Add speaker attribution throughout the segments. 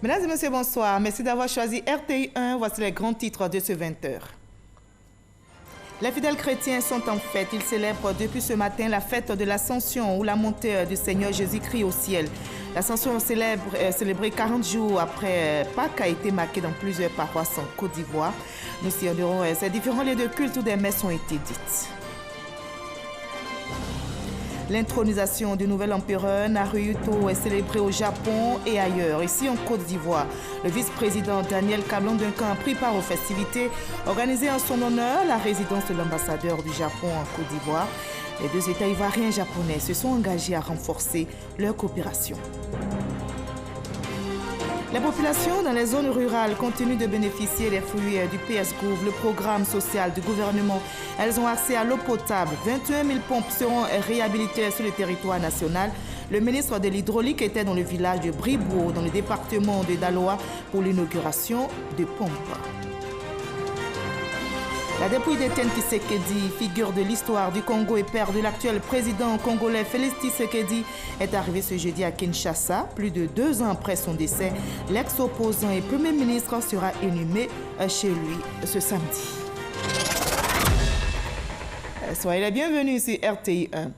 Speaker 1: Mesdames et messieurs, bonsoir. Merci d'avoir choisi RTI 1. Voici les grands titres de ce 20h. Les fidèles chrétiens sont en fête. Ils célèbrent depuis ce matin la fête de l'Ascension ou la montée du Seigneur Jésus-Christ au ciel. L'Ascension célébrée 40 jours après Pâques a été marquée dans plusieurs paroisses en Côte d'Ivoire. Nous sillonnerons ces différents lieux de culte où des messes ont été dites. L'intronisation du nouvel empereur Naruhito est célébrée au Japon et ailleurs. Ici en Côte d'Ivoire, le vice-président Daniel Kablan-Duncan a pris part aux festivités organisées en son honneur, la résidence de l'ambassadeur du Japon en Côte d'Ivoire. Les deux États ivoiriens et japonais se sont engagés à renforcer leur coopération. Les populations dans les zones rurales continuent de bénéficier des fruits du PSGouv, le programme social du gouvernement. Elles ont accès à l'eau potable. 21 000 pompes seront réhabilitées sur le territoire national. Le ministre de l'Hydraulique était dans le village de Bribourg, dans le département de Daloa, pour l'inauguration de pompes. La dépouille d'Étienne Tshisekedi, figure de l'histoire du Congo et père de l'actuel président congolais Félix Tshisekedi, est arrivée ce jeudi à Kinshasa. Plus de 2 ans après son décès, l'ex-opposant et premier ministre sera inhumé chez lui ce samedi. Soyez les bienvenus sur RTI 1.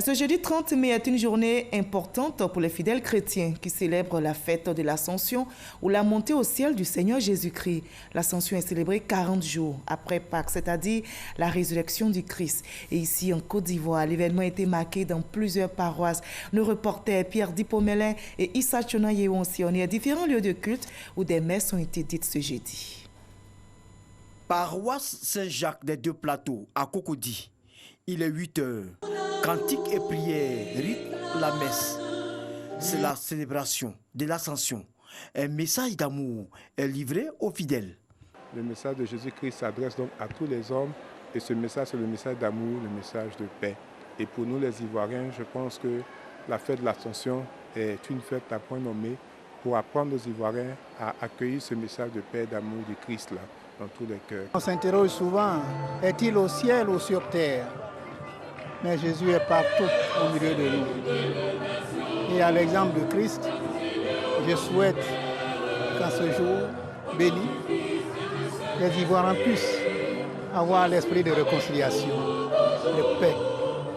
Speaker 1: Ce jeudi 30 mai est une journée importante pour les fidèles chrétiens qui célèbrent la fête de l'Ascension ou la montée au ciel du Seigneur Jésus-Christ. L'Ascension est célébrée 40 jours après Pâques, c'est-à-dire la résurrection du Christ. Et ici, en Côte d'Ivoire, l'événement a été marqué dans plusieurs paroisses. Nos reporters Pierre Dipomelin et Issa Chonaye ont sillonné à différents lieux de culte où des messes ont été dites ce jeudi.
Speaker 2: Paroisse Saint-Jacques des Deux Plateaux à Cocody. Il est 8 heures. Cantique et prière rythment la messe. C'est la célébration de l'Ascension. Un message d'amour est livré aux fidèles.
Speaker 3: Le message de Jésus-Christ s'adresse donc à tous les hommes et ce message, c'est le message d'amour, le message de paix. Et pour nous les Ivoiriens, je pense que la fête de l'Ascension est une fête à point nommé pour apprendre aux Ivoiriens à accueillir ce message de paix, d'amour du Christ là, dans tous les cœurs.
Speaker 4: On s'interroge souvent, est-il au ciel ou sur terre? Mais Jésus est partout au milieu de nous. Et à l'exemple de Christ, je souhaite qu'en ce jour béni, les Ivoiriens puissent avoir l'esprit de réconciliation, de paix,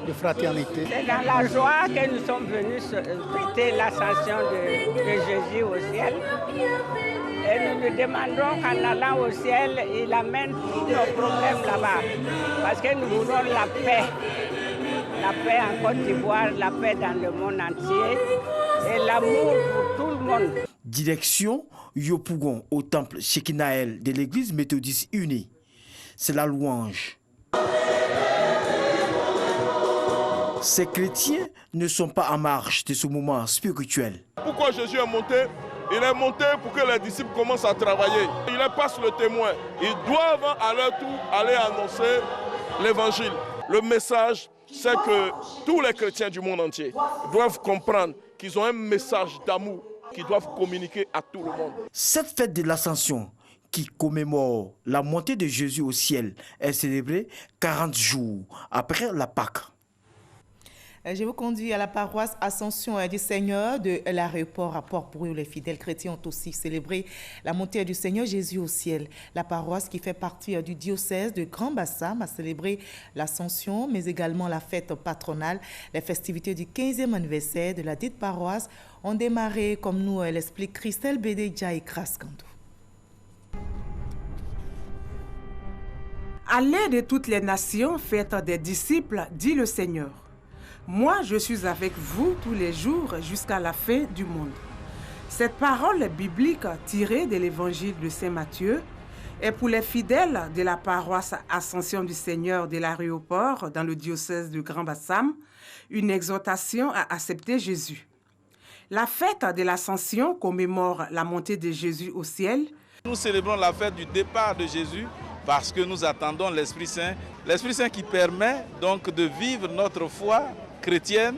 Speaker 4: de fraternité.
Speaker 5: C'est dans la joie que nous sommes venus fêter l'ascension de Jésus au ciel. Et nous lui demandons qu'en allant au ciel, il amène tous nos problèmes là-bas. Parce que nous voulons la paix. La paix en Côte d'Ivoire, la paix dans le monde entier et l'amour pour tout le monde.
Speaker 2: Direction Yopougon au temple Shekinah de l'église méthodiste unie. C'est la louange. Ces chrétiens ne sont pas en marge de ce moment spirituel.
Speaker 6: Pourquoi Jésus est monté? Il est monté pour que les disciples commencent à travailler. Il leur passe le témoin. Ils doivent à leur tour aller annoncer l'évangile. Le message, c'est que tous les chrétiens du monde entier doivent comprendre qu'ils ont un message d'amour qu'ils doivent communiquer à tout le monde.
Speaker 2: Cette fête de l'Ascension qui commémore la montée de Jésus au ciel est célébrée 40 jours après la Pâque.
Speaker 1: Je vous conduis à la paroisse Ascension du Seigneur de l'aéroport à Port-Pourri où les fidèles chrétiens ont aussi célébré la montée du Seigneur Jésus au ciel. La paroisse qui fait partie du diocèse de Grand Bassam a célébré l'Ascension, mais également la fête patronale. Les festivités du 15e anniversaire de la dite paroisse ont démarré, comme nous l'explique Christelle Bédéja et Kraskandou.
Speaker 7: Allez de toutes les nations, faites des disciples, dit le Seigneur. Moi, je suis avec vous tous les jours jusqu'à la fin du monde. Cette parole biblique tirée de l'évangile de Saint Matthieu est pour les fidèles de la paroisse Ascension du Seigneur de l'aéroport dans le diocèse de Grand Bassam une exhortation à accepter Jésus. La fête de l'Ascension commémore la montée de Jésus au ciel.
Speaker 8: Nous célébrons la fête du départ de Jésus parce que nous attendons l'Esprit Saint qui permet donc de vivre notre foi chrétienne,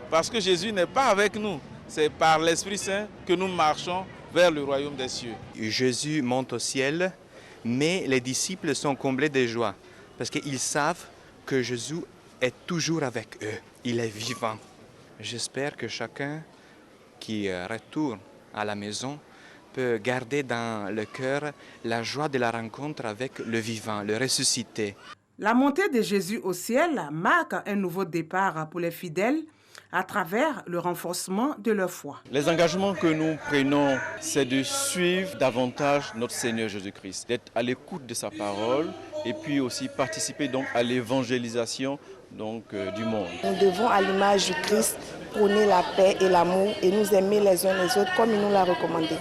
Speaker 8: parce que Jésus n'est pas avec nous. C'est par l'Esprit Saint que nous marchons vers le royaume des cieux.
Speaker 9: Jésus monte au ciel, mais les disciples sont comblés de joie, parce qu'ils savent que Jésus est toujours avec eux. Il est vivant. J'espère que chacun qui retourne à la maison peut garder dans le cœur la joie de la rencontre avec le vivant, le ressuscité.
Speaker 7: La montée de Jésus au ciel marque un nouveau départ pour les fidèles à travers le renforcement de leur foi.
Speaker 10: Les engagements que nous prenons, c'est de suivre davantage notre Seigneur Jésus-Christ, d'être à l'écoute de sa parole et puis aussi participer donc à l'évangélisation du monde.
Speaker 11: Nous devons, à l'image du Christ, prôner la paix et l'amour et nous aimer les uns les autres comme il nous l'a recommandé.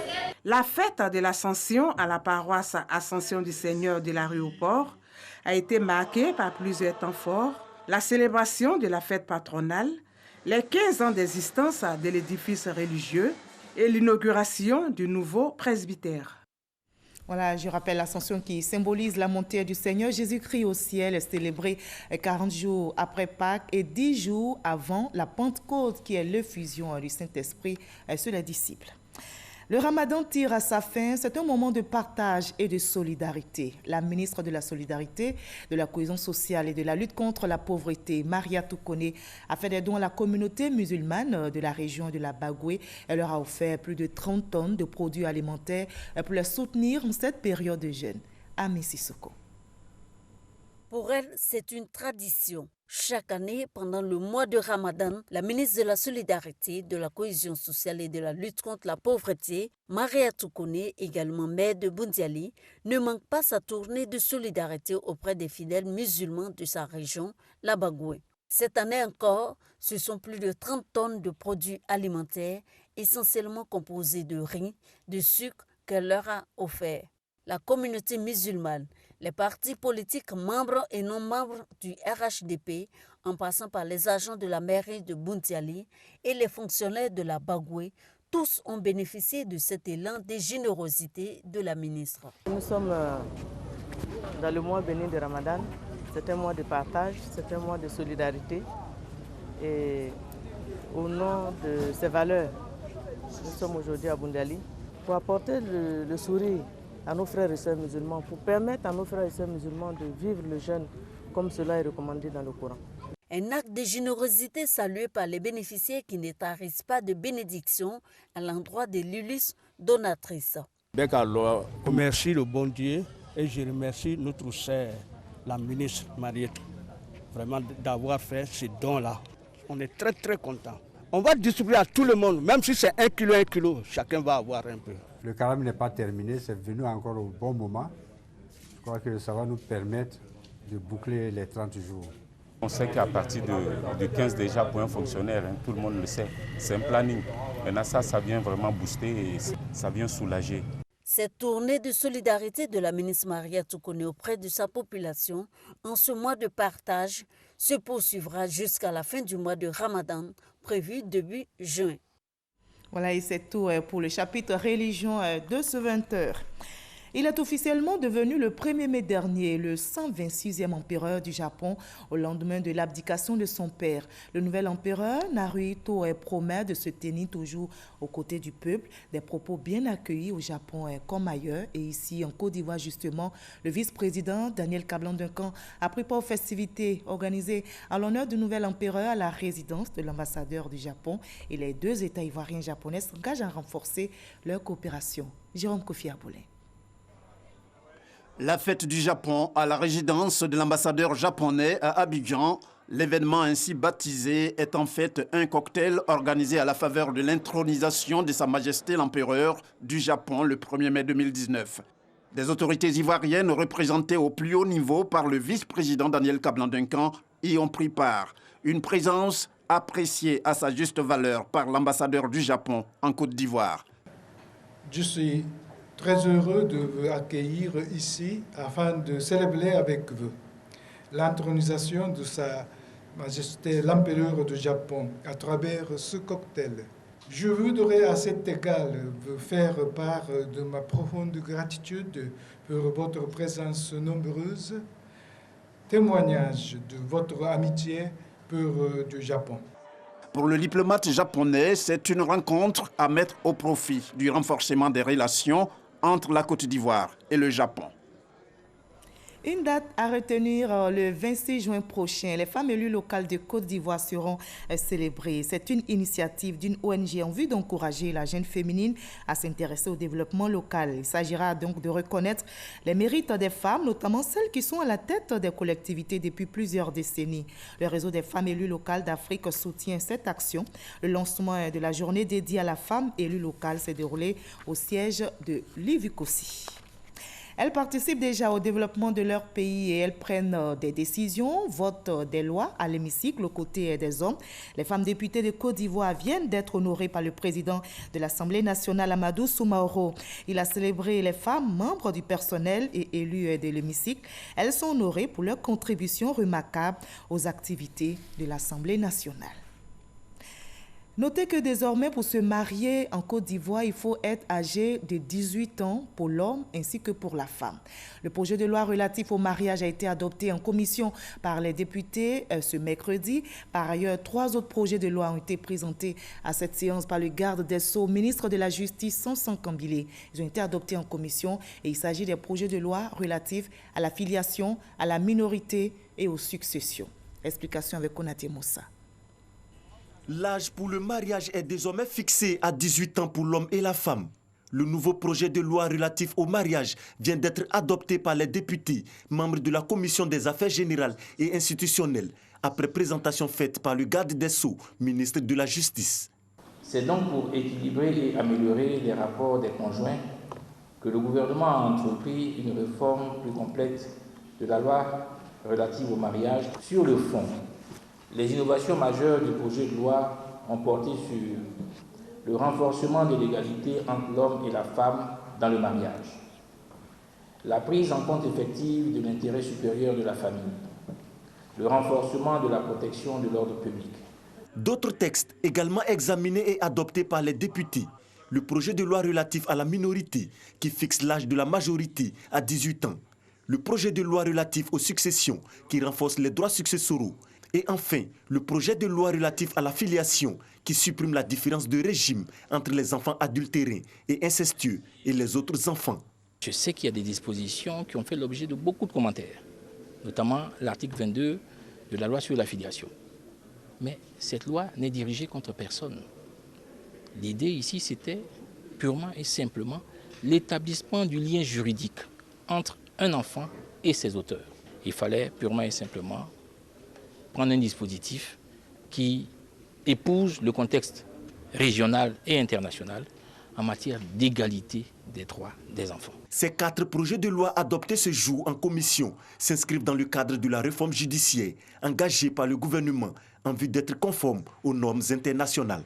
Speaker 7: La fête de l'Ascension à la paroisse Ascension du Seigneur de la rue au Port a été marquée par plusieurs temps forts. La célébration de la fête patronale, les 15 ans d'existence de l'édifice religieux et l'inauguration du nouveau presbytère.
Speaker 1: Voilà, je rappelle l'Ascension qui symbolise la montée du Seigneur Jésus-Christ au ciel, célébrée 40 jours après Pâques et 10 jours avant la Pentecôte, qui est l'effusion du Saint-Esprit sur les disciples. Le Ramadan tire à sa fin, c'est un moment de partage et de solidarité. La ministre de la Solidarité, de la Cohésion sociale et de la lutte contre la pauvreté, Maria Toukoné, a fait des dons à la communauté musulmane de la région de la Bagoué. Elle leur a offert plus de 30 tonnes de produits alimentaires pour les soutenir en cette période de jeûne. Ami Sissoko.
Speaker 12: Pour elle, c'est une tradition. Chaque année, pendant le mois de Ramadan, la ministre de la Solidarité, de la Cohésion sociale et de la lutte contre la pauvreté, Maria Toukoné, également maire de Boundiali, ne manque pas sa tournée de solidarité auprès des fidèles musulmans de sa région, la Bagoué. Cette année encore, ce sont plus de 30 tonnes de produits alimentaires, essentiellement composés de riz, de sucre, qu'elle leur a offert. La communauté musulmane, les partis politiques membres et non membres du RHDP, en passant par les agents de la mairie de Boundiali et les fonctionnaires de la Bagoué, tous ont bénéficié de cet élan de générosité de la ministre.
Speaker 13: Nous sommes dans le mois béni de Ramadan. C'est un mois de partage, c'est un mois de solidarité. Et au nom de ces valeurs, nous sommes aujourd'hui à Boundiali pour apporter le sourire à nos frères et sœurs musulmans, pour permettre à nos frères et sœurs musulmans de vivre le jeûne comme cela est recommandé dans le Coran.
Speaker 12: Un acte de générosité salué par les bénéficiaires qui ne tarissent pas de bénédiction à l'endroit de l'illustre donatrice.
Speaker 14: Je remercie le bon Dieu et je remercie notre sœur, la ministre Mariette, vraiment d'avoir fait ce don-là. On est très très contents. On va distribuer à tout le monde, même si c'est 1 kilo, chacun va avoir un peu.
Speaker 15: Le carême n'est pas terminé, c'est venu encore au bon moment. Je crois que ça va nous permettre de boucler les 30 jours.
Speaker 16: On sait qu'à partir du 15 déjà, pour un fonctionnaire, tout le monde le sait, c'est un planning. Maintenant ça vient vraiment booster et ça vient soulager.
Speaker 12: Cette tournée de solidarité de la ministre Maria Toukoné auprès de sa population en ce mois de partage se poursuivra jusqu'à la fin du mois de Ramadan, prévu début juin.
Speaker 1: Voilà, et c'est tout pour le chapitre religion de ce 20h. Il est officiellement devenu le 1er mai dernier le 126e empereur du Japon au lendemain de l'abdication de son père. Le nouvel empereur, Naruhito, promet de se tenir toujours aux côtés du peuple, des propos bien accueillis au Japon comme ailleurs. Et ici, en Côte d'Ivoire, justement, le vice-président Daniel Kablan-Duncan a pris part aux festivités organisées à l'honneur du nouvel empereur à la résidence de l'ambassadeur du Japon. Et les deux États ivoiriens et japonais s'engagent à renforcer leur coopération. Jérôme Kofi Aboulé.
Speaker 17: La fête du Japon à la résidence de l'ambassadeur japonais à Abidjan, l'événement ainsi baptisé est en fait un cocktail organisé à la faveur de l'intronisation de Sa Majesté l'Empereur du Japon le 1er mai 2019. Des autorités ivoiriennes représentées au plus haut niveau par le vice-président Daniel Kablan-Duncan y ont pris part. Une présence appréciée à sa juste valeur par l'ambassadeur du Japon en Côte d'Ivoire.
Speaker 18: Je suis très heureux de vous accueillir ici afin de célébrer avec vous l'intronisation de Sa Majesté l'Empereur du Japon à travers ce cocktail. Je voudrais à cet égard vous faire part de ma profonde gratitude pour votre présence nombreuse, témoignage de votre amitié pour le Japon.
Speaker 17: Pour le diplomate japonais, c'est une rencontre à mettre au profit du renforcement des relations entre la Côte d'Ivoire et le Japon.
Speaker 1: Une date à retenir le 26 juin prochain. Les femmes élues locales de Côte d'Ivoire seront célébrées. C'est une initiative d'une ONG en vue d'encourager la jeune féminine à s'intéresser au développement local. Il s'agira donc de reconnaître les mérites des femmes, notamment celles qui sont à la tête des collectivités depuis plusieurs décennies. Le réseau des femmes élues locales d'Afrique soutient cette action. Le lancement de la journée dédiée à la femme élue locale s'est déroulé au siège de l'Ivukossi. Elles participent déjà au développement de leur pays et elles prennent des décisions, votent des lois à l'hémicycle aux côtés des hommes. Les femmes députées de Côte d'Ivoire viennent d'être honorées par le président de l'Assemblée nationale, Amadou Soumaoro. Il a célébré les femmes membres du personnel et élues de l'hémicycle. Elles sont honorées pour leur contribution remarquable aux activités de l'Assemblée nationale. Notez que désormais, pour se marier en Côte d'Ivoire, il faut être âgé de 18 ans pour l'homme ainsi que pour la femme. Le projet de loi relatif au mariage a été adopté en commission par les députés ce mercredi. Par ailleurs, 3 autres projets de loi ont été présentés à cette séance par le garde des Sceaux, ministre de la Justice, Sansan Kambilé. Ils ont été adoptés en commission et il s'agit des projets de loi relatifs à la filiation, à la minorité et aux successions. Explication avec Konaté Moussa.
Speaker 19: L'âge pour le mariage est désormais fixé à 18 ans pour l'homme et la femme. Le nouveau projet de loi relatif au mariage vient d'être adopté par les députés, membres de la Commission des Affaires générales et institutionnelles, après présentation faite par le garde des Sceaux, ministre de la Justice.
Speaker 20: C'est donc pour équilibrer et améliorer les rapports des conjoints que le gouvernement a entrepris une réforme plus complète de la loi relative au mariage. Sur le fond, les innovations majeures du projet de loi ont porté sur le renforcement de l'égalité entre l'homme et la femme dans le mariage, la prise en compte effective de l'intérêt supérieur de la famille, le renforcement de la protection de l'ordre public.
Speaker 19: D'autres textes également examinés et adoptés par les députés. Le projet de loi relatif à la minorité qui fixe l'âge de la majorité à 18 ans. Le projet de loi relatif aux successions qui renforce les droits successoraux. Et enfin, le projet de loi relatif à la filiation qui supprime la différence de régime entre les enfants adultérés et incestueux et les autres enfants.
Speaker 20: Je sais qu'il y a des dispositions qui ont fait l'objet de beaucoup de commentaires, notamment l'article 22 de la loi sur la filiation. Mais cette loi n'est dirigée contre personne. L'idée ici, c'était purement et simplement l'établissement du lien juridique entre un enfant et ses auteurs. Il fallait purement et simplement prendre un dispositif qui épouse le contexte régional et international en matière d'égalité des droits des enfants.
Speaker 19: Ces 4 projets de loi adoptés ce jour en commission s'inscrivent dans le cadre de la réforme judiciaire engagée par le gouvernement en vue d'être conforme aux normes internationales.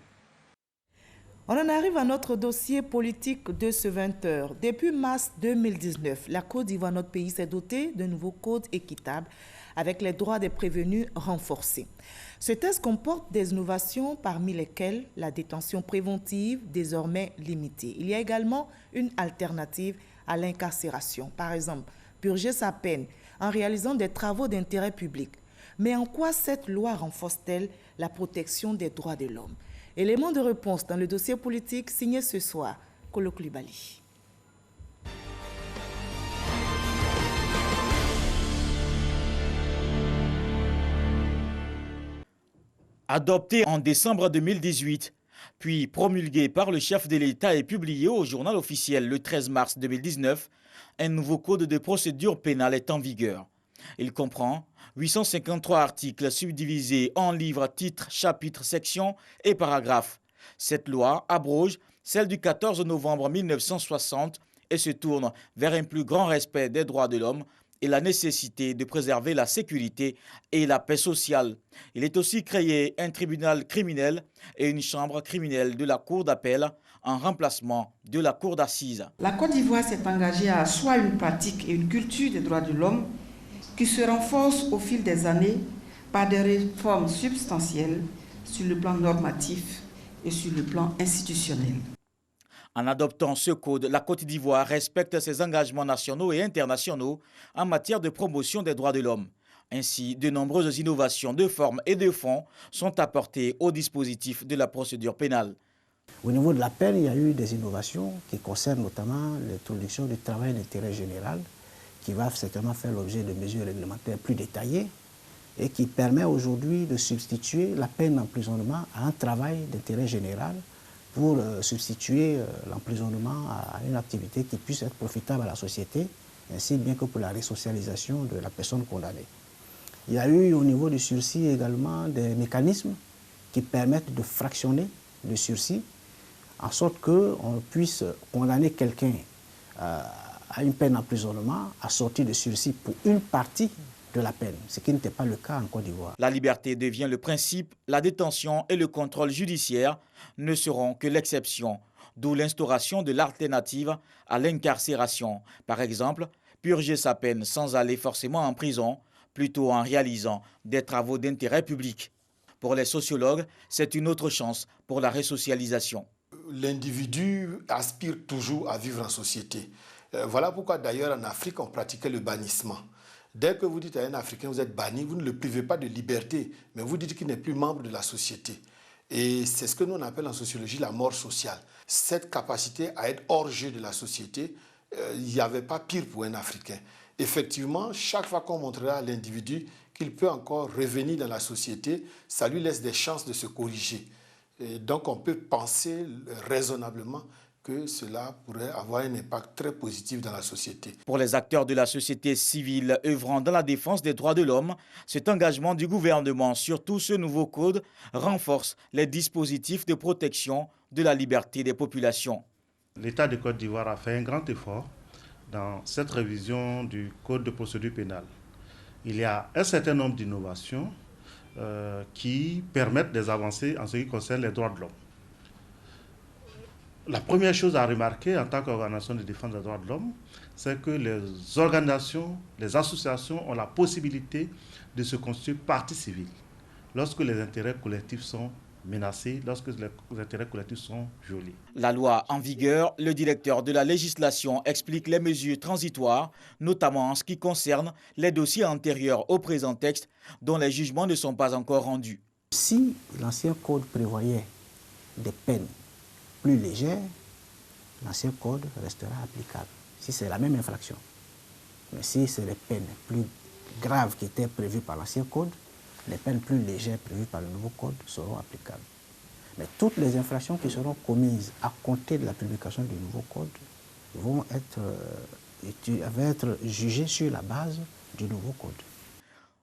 Speaker 1: On en arrive à notre dossier politique de ce 20h. Depuis mars 2019, la Côte d'Ivoire, notre pays, s'est doté de nouveaux codes équitables avec les droits des prévenus renforcés. Ce texte comporte des innovations parmi lesquelles la détention préventive désormais limitée. Il y a également une alternative à l'incarcération. Par exemple, purger sa peine en réalisant des travaux d'intérêt public. Mais en quoi cette loi renforce-t-elle la protection des droits de l'homme? Élément de réponse dans le dossier politique signé ce soir, Kolo Koulibaly.
Speaker 21: Adopté en décembre 2018, puis promulgué par le chef de l'État et publié au journal officiel le 13 mars 2019, un nouveau code de procédure pénale est en vigueur. Il comprend 853 articles subdivisés en livres, titres, chapitres, sections et paragraphes. Cette loi abroge celle du 14 novembre 1960 et se tourne vers un plus grand respect des droits de l'homme et la nécessité de préserver la sécurité et la paix sociale. Il est aussi créé un tribunal criminel et une chambre criminelle de la Cour d'appel en remplacement de la Cour d'assises.
Speaker 22: La Côte d'Ivoire s'est engagée à asseoir une pratique et une culture des droits de l'homme qui se renforcent au fil des années par des réformes substantielles sur le plan normatif et sur le plan institutionnel.
Speaker 21: En adoptant ce code, la Côte d'Ivoire respecte ses engagements nationaux et internationaux en matière de promotion des droits de l'homme. Ainsi, de nombreuses innovations de forme et de fond sont apportées au dispositif de la procédure pénale.
Speaker 23: Au niveau de la peine, il y a eu des innovations qui concernent notamment l'introduction du travail d'intérêt général,
Speaker 3: qui va certainement faire l'objet de mesures réglementaires plus détaillées et qui permet aujourd'hui de substituer la peine d'emprisonnement à un travail d'intérêt général pour substituer l'emprisonnement à une activité qui puisse être profitable à la société, ainsi bien que pour la resocialisation de la personne condamnée. Il y a eu au niveau du sursis également des mécanismes qui permettent de fractionner le sursis, en sorte qu'on puisse condamner quelqu'un à une peine d'emprisonnement assortie de sursis pour une partie de la peine, ce qui n'était pas le cas en Côte d'Ivoire.
Speaker 21: La liberté devient le principe, la détention et le contrôle judiciaire ne seront que l'exception, d'où l'instauration de l'alternative à l'incarcération. Par exemple, purger sa peine sans aller forcément en prison, plutôt en réalisant des travaux d'intérêt public. Pour les sociologues, c'est une autre chance pour la resocialisation.
Speaker 4: L'individu aspire toujours à vivre en société. Voilà pourquoi d'ailleurs en Afrique, on pratiquait le bannissement. Dès que vous dites à un Africain, vous êtes banni, vous ne le privez pas de liberté, mais vous dites qu'il n'est plus membre de la société. Et c'est ce que nous on appelle en sociologie la mort sociale. Cette capacité à être hors jeu de la société, il n'y avait pas pire pour un Africain. Effectivement, chaque fois qu'on montrera à l'individu qu'il peut encore revenir dans la société, ça lui laisse des chances de se corriger. Et donc on peut penser raisonnablement que cela pourrait avoir un impact très positif dans la société.
Speaker 21: Pour les acteurs de la société civile œuvrant dans la défense des droits de l'homme, cet engagement du gouvernement, surtout ce nouveau code, renforce les dispositifs de protection de la liberté des populations.
Speaker 23: L'État de Côte d'Ivoire a fait un grand effort dans cette révision du Code de procédure pénale. Il y a un certain nombre d'innovations qui permettent des avancées en ce qui concerne les droits de l'homme. La première chose à remarquer en tant qu'organisation de défense des droits de l'homme, c'est que les organisations, les associations ont la possibilité de se constituer partie civile lorsque les intérêts collectifs sont menacés, lorsque les intérêts collectifs sont violés.
Speaker 21: La loi en vigueur, le directeur de la législation explique les mesures transitoires, notamment en ce qui concerne les dossiers antérieurs au présent texte dont les jugements ne sont pas encore rendus.
Speaker 3: Si l'ancien code prévoyait des peines plus légères, l'ancien code restera applicable, si c'est la même infraction. Mais si c'est les peines plus graves qui étaient prévues par l'ancien code, les peines plus légères prévues par le nouveau code seront applicables. Mais toutes les infractions qui seront commises à compter de la publication du nouveau code vont être jugées sur la base du nouveau code.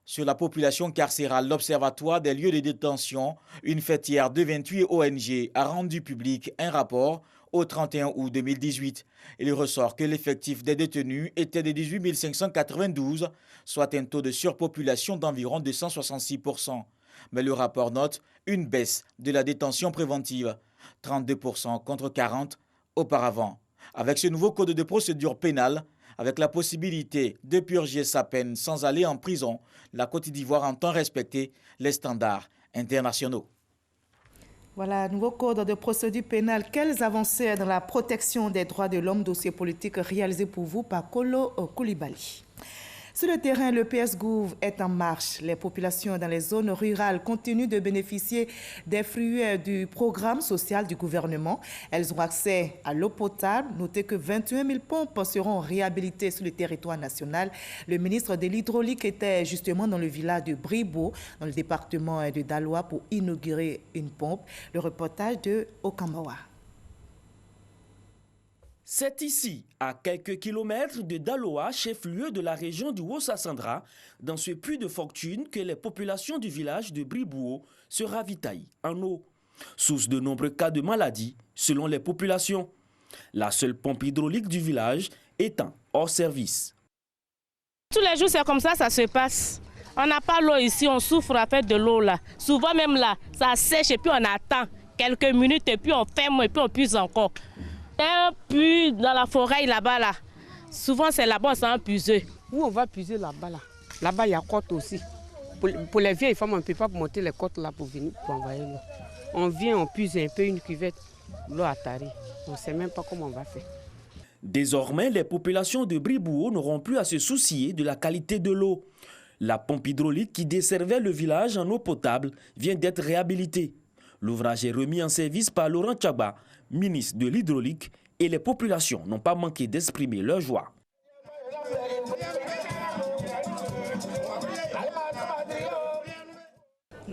Speaker 21: Sur la population carcérale, l'Observatoire des lieux de détention, une fêtière de 28 ONG, a rendu public un rapport au 31 août 2018. Il ressort que l'effectif des détenus était de 18 592, soit un taux de surpopulation d'environ 266%. Mais le rapport note une baisse de la détention préventive, 32% contre 40% auparavant. Avec ce nouveau code de procédure pénale, avec la possibilité de purger sa peine sans aller en prison, la Côte d'Ivoire entend respecter les standards internationaux.
Speaker 1: Voilà, nouveau code de procédure pénale. Quelles avancées dans la protection des droits de l'homme, dossier politique réalisé pour vous par Kolo Koulibaly. Sur le terrain, le PS Gouv est en marche. Les populations dans les zones rurales continuent de bénéficier des fruits du programme social du gouvernement. Elles ont accès à l'eau potable. Notez que 21 000 pompes seront réhabilitées sur le territoire national. Le ministre de l'Hydraulique était justement dans le village de Bribo, dans le département de Daloa, pour inaugurer une pompe. Le reportage de Okamawa.
Speaker 24: C'est ici, à quelques kilomètres de Daloa, chef-lieu de la région du Haut-Sassandra, dans ce puits de fortune, que les populations du village de Bribouo se ravitaillent en eau. Source de nombreux cas de maladies, selon les populations. La seule pompe hydraulique du village étant hors service.
Speaker 25: Tous les jours, c'est comme ça se passe. On n'a pas l'eau ici, on souffre à faire de l'eau là. Souvent même là, ça sèche et puis on attend quelques minutes et puis on ferme et puis on puise encore. Un puits dans la forêt là-bas, là. Souvent c'est là-bas on s'en puiser.
Speaker 26: Où on va puiser là-bas, là. Là-bas il y a côte aussi. Pour les vieilles femmes, on ne peut pas monter les côtes là pour venir pour envoyer l'eau. On vient, on puise un peu une cuvette, l'eau a tari. On ne sait même pas comment on va faire.
Speaker 24: Désormais, les populations de Bribouo n'auront plus à se soucier de la qualité de l'eau. La pompe hydraulique qui desservait le village en eau potable vient d'être réhabilitée. L'ouvrage est remis en service par Laurent Tchaba, ministre de l'Hydraulique, et les populations n'ont pas manqué d'exprimer leur joie.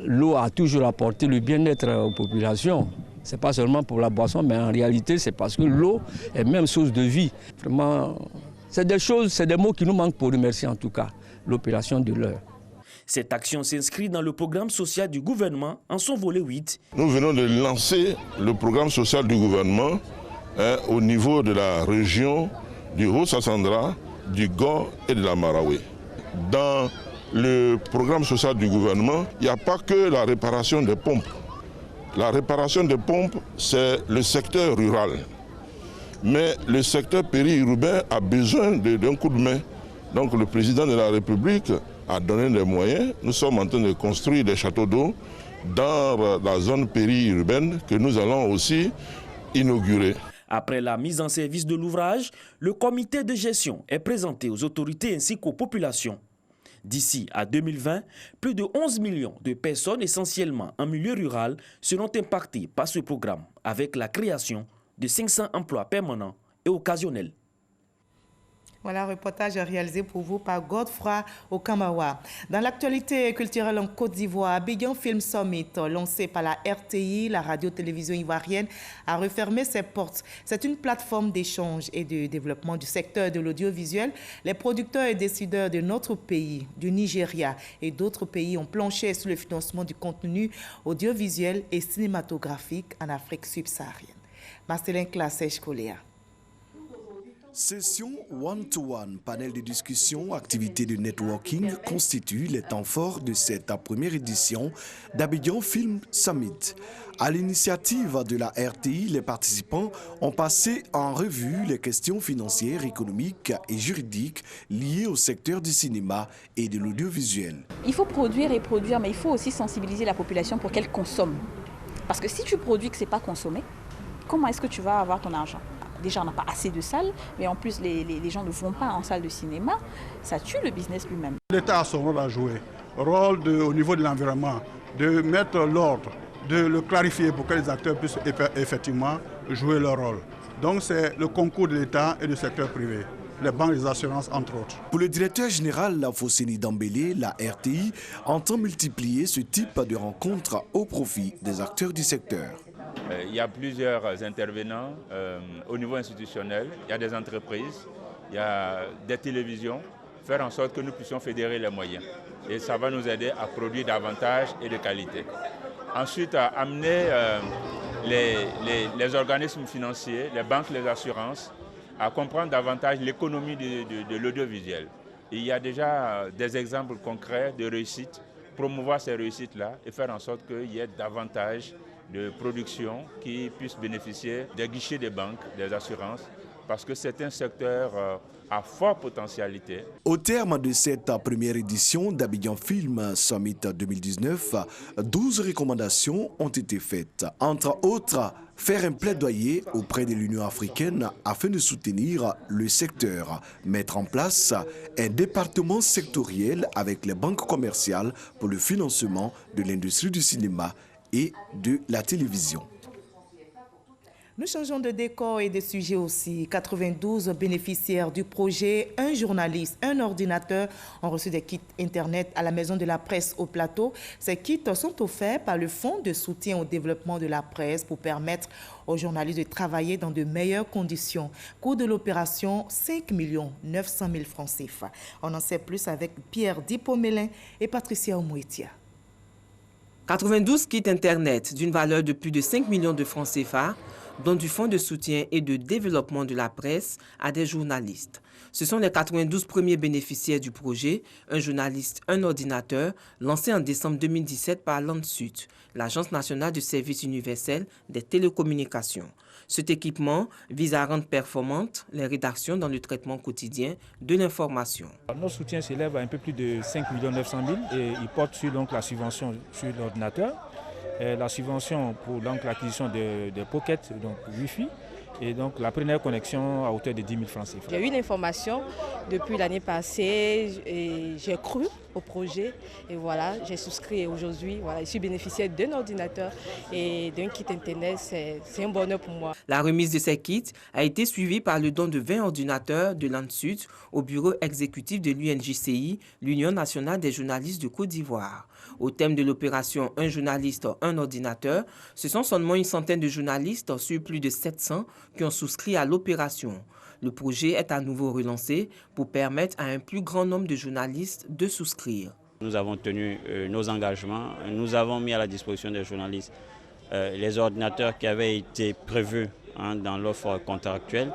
Speaker 2: l'eau a toujours apporté le bien-être aux populations. Ce n'est pas seulement pour la boisson, mais en réalité, c'est parce que l'eau est même source de vie. Vraiment, c'est des choses, c'est des mots qui nous manquent pour remercier en tout cas l'opération de l'heure.
Speaker 24: Cette action s'inscrit dans le programme social du gouvernement en son volet 8.
Speaker 5: Nous venons de lancer le programme social du gouvernement au niveau de la région du Haut-Sassandra, du Gond et de la Marawi. Dans le programme social du gouvernement, il n'y a pas que la réparation des pompes. La réparation des pompes, c'est le secteur rural. Mais le secteur périurbain a besoin d'un coup de main. Donc le président de la République a donné des moyens. Nous sommes en train de construire des châteaux d'eau dans la zone périurbaine que nous allons aussi inaugurer.
Speaker 24: Après la mise en service de l'ouvrage, le comité de gestion est présenté aux autorités ainsi qu'aux populations. D'ici à 2020, plus de 11 millions de personnes, essentiellement en milieu rural, seront impactées par ce programme, avec la création de 500 emplois permanents et occasionnels.
Speaker 1: Voilà un reportage réalisé pour vous par Godefroy Okamawa. Dans l'actualité culturelle en Côte d'Ivoire, Abidjan Film Summit, lancé par la RTI, la radio-télévision ivoirienne, a refermé ses portes. C'est une plateforme d'échange et de développement du secteur de l'audiovisuel. Les producteurs et décideurs de notre pays, du Nigeria et d'autres pays ont planché sur le financement du contenu audiovisuel et cinématographique en Afrique subsaharienne. Marcelin Classèche-Coléa.
Speaker 6: Session one-to-one, panel de discussion, activités de networking constituent les temps forts de cette première édition d'Abidjan Film Summit. À l'initiative de la RTI, les participants ont passé en revue les questions financières, économiques et juridiques liées au secteur du cinéma et de l'audiovisuel.
Speaker 8: Il faut produire et produire, mais il faut aussi sensibiliser la population pour qu'elle consomme. Parce que si tu produis que ce n'est pas consommé, comment est-ce que tu vas avoir ton argent ? Déjà, on n'a pas assez de salles, mais en plus, les gens ne vont pas en salle de cinéma. Ça tue le business lui-même.
Speaker 9: L'État a son rôle à jouer. Rôle au niveau de l'environnement, de mettre l'ordre, de le clarifier pour que les acteurs puissent effectivement jouer leur rôle. Donc, c'est le concours de l'État et du secteur privé. Les banques, les assurances, entre autres.
Speaker 6: Pour le directeur général Lafosséni Dambélé, la RTI entend multiplier ce type de rencontres au profit des acteurs du secteur.
Speaker 16: Il y a plusieurs intervenants au niveau institutionnel, il y a des entreprises, il y a des télévisions, faire en sorte que nous puissions fédérer les moyens. Et ça va nous aider à produire davantage et de qualité. Ensuite, à amener les organismes financiers, les banques, les assurances, à comprendre davantage l'économie de l'audiovisuel. Il y a déjà des exemples concrets de réussite, promouvoir ces réussites-là et faire en sorte qu'il y ait davantage de production qui puissent bénéficier des guichets des banques, des assurances, parce que c'est un secteur à forte potentialité.
Speaker 6: Au terme de cette première édition d'Abidjan Film Summit 2019, 12 recommandations ont été faites. Entre autres, faire un plaidoyer auprès de l'Union africaine afin de soutenir le secteur, mettre en place un département sectoriel avec les banques commerciales pour le financement de l'industrie du cinéma et de la télévision.
Speaker 1: Nous changeons de décor et de sujet aussi. 92 bénéficiaires du projet Un journaliste, un ordinateur ont reçu des kits Internet à la Maison de la Presse au Plateau. Ces kits sont offerts par le Fonds de soutien au développement de la presse pour permettre aux journalistes de travailler dans de meilleures conditions. Coût de l'opération, 5 900 000 francs CFA. On en sait plus avec Pierre Dipomélin et Patricia Omouetia.
Speaker 10: 92 kits Internet d'une valeur de plus de 5 millions de francs CFA, dont du Fonds de soutien et de développement de la presse à des journalistes. Ce sont les 92 premiers bénéficiaires du projet, un journaliste, un ordinateur, lancé en décembre 2017 par l'ANSUT, l'Agence nationale du service universel des télécommunications. Cet équipement vise à rendre performantes les rédactions dans le traitement quotidien de l'information.
Speaker 27: Notre soutien s'élève à un peu plus de 5 900 000 et il porte sur donc, la subvention sur l'ordinateur, la subvention pour l'acquisition des pockets, donc Wi-Fi, et donc la première connexion à hauteur de 10 000 francs CFA.
Speaker 28: J'ai eu l'information depuis l'année passée et j'ai cru au projet et voilà, j'ai souscrit aujourd'hui. Voilà, je suis bénéficiaire d'un ordinateur et d'un kit Internet, c'est un bonheur pour moi.
Speaker 10: La remise de ces kits a été suivie par le don de 20 ordinateurs de l'ANSUT au bureau exécutif de l'UNJCI, l'Union nationale des journalistes de Côte d'Ivoire. Au thème de l'opération « Un journaliste, un ordinateur », ce sont seulement une centaine de journalistes sur plus de 700 qui ont souscrit à l'opération. Le projet est à nouveau relancé pour permettre à un plus grand nombre de journalistes de souscrire.
Speaker 7: Nous avons tenu nos engagements. Nous avons mis à la disposition des journalistes les ordinateurs qui avaient été prévus dans l'offre contractuelle.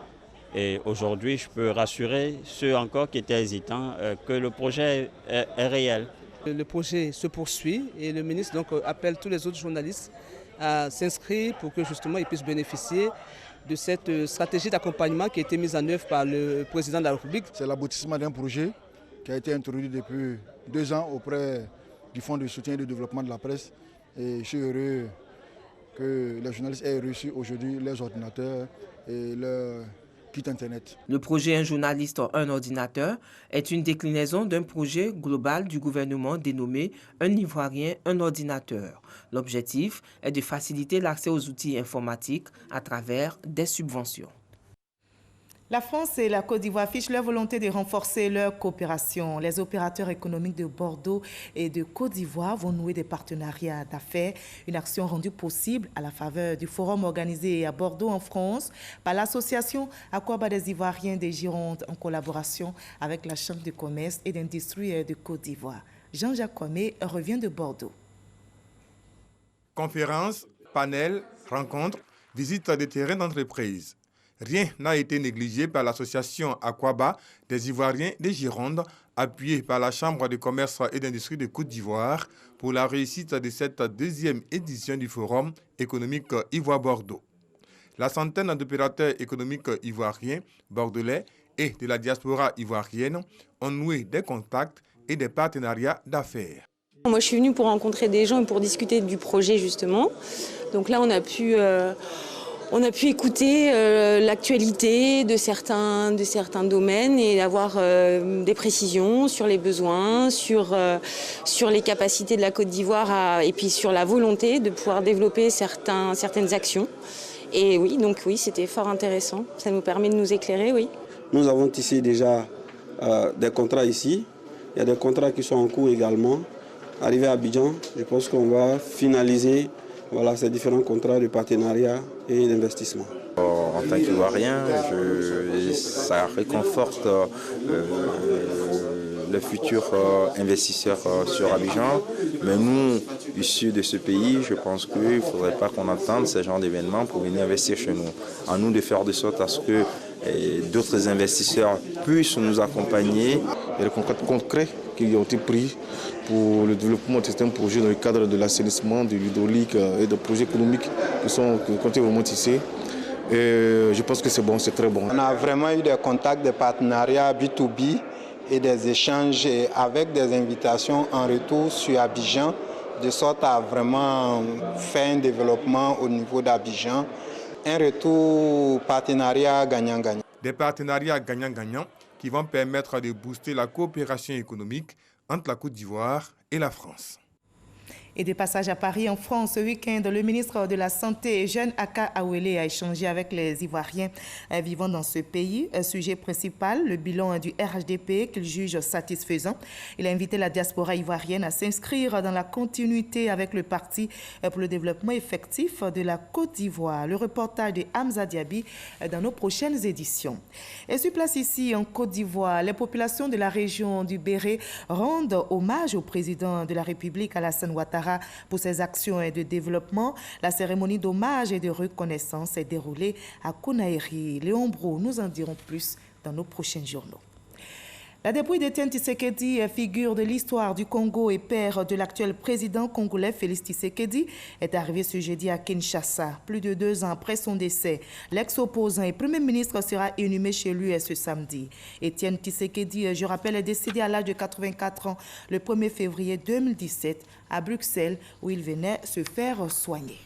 Speaker 7: Et aujourd'hui, je peux rassurer ceux encore qui étaient hésitants que le projet est réel.
Speaker 11: Le projet se poursuit et le ministre donc appelle tous les autres journalistes à s'inscrire pour que justement ils puissent bénéficier de cette stratégie d'accompagnement qui a été mise en œuvre par le président de la République.
Speaker 12: C'est l'aboutissement d'un projet qui a été introduit depuis 2 ans auprès du Fonds de soutien et de développement de la presse. Et je suis heureux que les journalistes aient reçu aujourd'hui leurs ordinateurs et leur kit Internet.
Speaker 10: Le projet « Un journaliste, un ordinateur » est une déclinaison d'un projet global du gouvernement dénommé « Un Ivoirien, un ordinateur ». L'objectif est de faciliter l'accès aux outils informatiques à travers des subventions.
Speaker 1: La France et la Côte d'Ivoire affichent leur volonté de renforcer leur coopération. Les opérateurs économiques de Bordeaux et de Côte d'Ivoire vont nouer des partenariats d'affaires, une action rendue possible à la faveur du forum organisé à Bordeaux en France par l'association Aquaba des Ivoiriens des Gironde en collaboration avec la Chambre de commerce et d'industrie de Côte d'Ivoire. Jean-Jacques Kwame revient de Bordeaux.
Speaker 13: Conférences, panels, rencontres, visites des terrains d'entreprise. Rien n'a été négligé par l'association Aquaba des Ivoiriens des Gironde, appuyée par la Chambre de commerce et d'industrie de Côte d'Ivoire pour la réussite de cette 2e édition du Forum économique Ivoire-Bordeaux. La centaine d'opérateurs économiques ivoiriens, bordelais et de la diaspora ivoirienne ont noué des contacts et des partenariats d'affaires.
Speaker 14: Moi, je suis venue pour rencontrer des gens et pour discuter du projet, justement. Donc là, on a pu écouter l'actualité de certains domaines et avoir des précisions sur les besoins, sur les capacités de la Côte d'Ivoire et puis sur la volonté de pouvoir développer certaines actions. Et oui, donc oui, c'était fort intéressant. Ça nous permet de nous éclairer, oui.
Speaker 15: Nous avons tissé déjà des contrats ici. Il y a des contrats qui sont en cours également. Arrivé à Abidjan, je pense qu'on va finaliser ces différents contrats de partenariat et d'investissement.
Speaker 17: En tant qu'Ivoirien, ça réconforte les futurs investisseurs sur Abidjan. Mais nous, issus de ce pays, je pense qu'il ne faudrait pas qu'on attende ce genre d'événements pour venir investir chez nous. À nous de faire de sorte à ce que d'autres investisseurs puissent nous accompagner.
Speaker 18: Il y a des contrats concrets qui ont été pris pour le développement de certains projets dans le cadre de l'assainissement, de l'hydraulique et de projets économiques qui ont été vraiment tissés. Et je pense que c'est bon, c'est très bon.
Speaker 29: On a vraiment eu des contacts, des partenariats B2B et des échanges avec des invitations en retour sur Abidjan, de sorte à vraiment faire un développement au niveau d'Abidjan. Un retour partenariat gagnant-gagnant.
Speaker 13: Des partenariats gagnant-gagnant qui vont permettre de booster la coopération économique entre la Côte d'Ivoire et la France.
Speaker 1: Et de passage à Paris, en France, ce week-end, le ministre de la Santé, Jeanne Aka Awele, a échangé avec les Ivoiriens vivant dans ce pays. Sujet principal, le bilan du RHDP qu'il juge satisfaisant. Il a invité la diaspora ivoirienne à s'inscrire dans la continuité avec le Parti pour le développement effectif de la Côte d'Ivoire. Le reportage de Hamza Diaby dans nos prochaines éditions. Et sur place ici, en Côte d'Ivoire, les populations de la région du Béret rendent hommage au président de la République, Alassane Ouattara, pour ses actions de développement. La cérémonie d'hommage et de reconnaissance est déroulée à Kounaïri. Léon Bro, nous en dirons plus dans nos prochains journaux. La dépouille d'Étienne Tshisekedi, figure de l'histoire du Congo et père de l'actuel président congolais Félix Tshisekedi, est arrivé ce jeudi à Kinshasa. Plus de 2 ans après son décès, l'ex-opposant et premier ministre sera inhumé chez lui ce samedi. Étienne Tshisekedi, je rappelle, est décédé à l'âge de 84 ans le 1er février 2017 à Bruxelles, où il venait se faire soigner.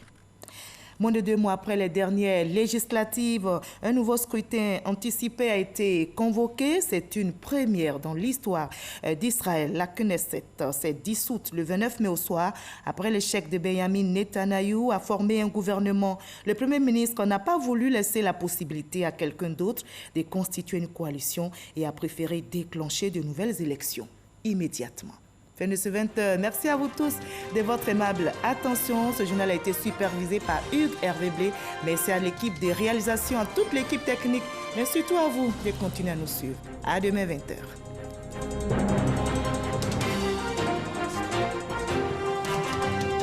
Speaker 1: Moins de 2 mois après les dernières législatives, un nouveau scrutin anticipé a été convoqué. C'est une première dans l'histoire d'Israël. La Knesset s'est dissoute le 29 mai au soir après l'échec de Benjamin Netanyahou à former un gouvernement. Le Premier ministre n'a pas voulu laisser la possibilité à quelqu'un d'autre de constituer une coalition et a préféré déclencher de nouvelles élections immédiatement. Fin de ce 20h. Merci à vous tous de votre aimable attention. Ce journal a été supervisé par Hugues Hervé Blé. Merci à l'équipe de réalisation, à toute l'équipe technique, mais surtout à vous de continuer à nous suivre. À demain 20h.